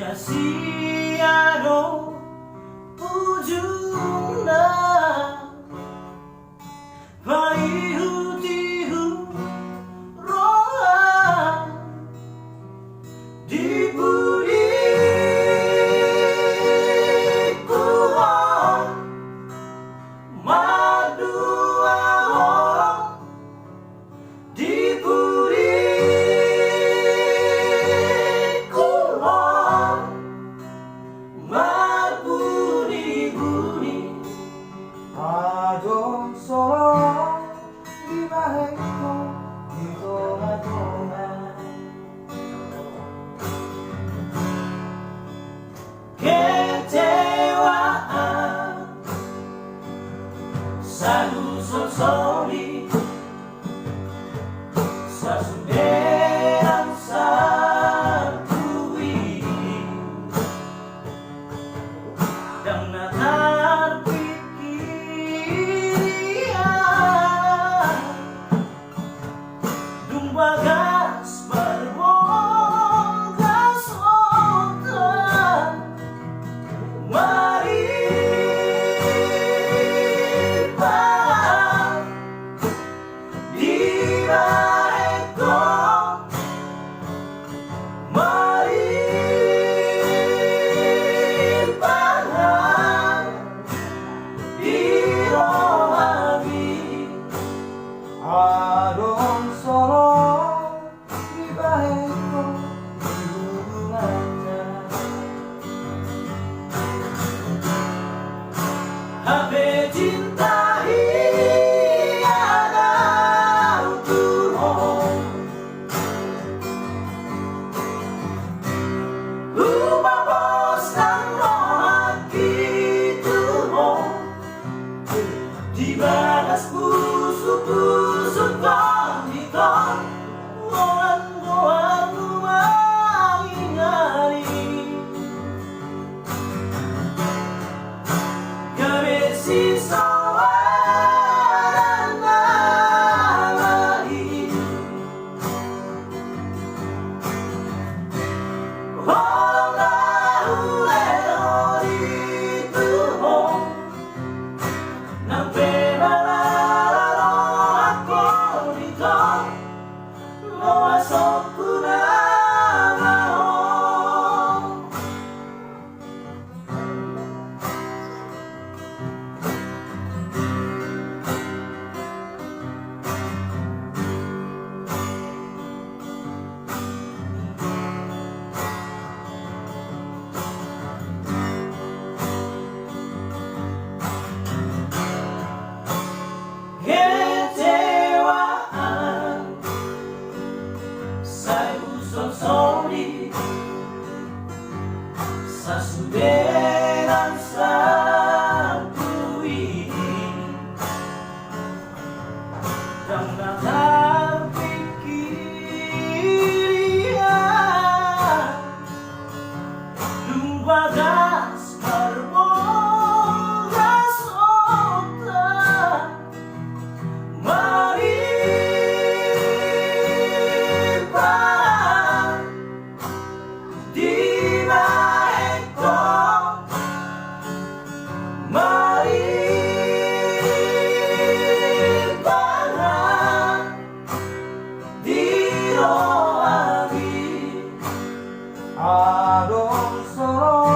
sia-siano ujungnya paihu-tihu roa di budiku madua di budiku mabuni-buni adong solo di baheko di tengah-tengah kecewaan sadu-sonsori sasuderan sarkui dan natar pikiran dumbagas berbogas otak mari bang di bareko mari bang di rohabi adong solo di baheko di hubungannya Habe cinta hiana utuh Bos dan rohaki tuh dibalas busuk-busuk konditor Goan-goan mengingari Gabesi sawaran malai kecewaan sayur-sonsori sasuderan sarkui dan natar pikiran dumbagas berbogas otak mari bang di baheko mari bang di rohabi adong solo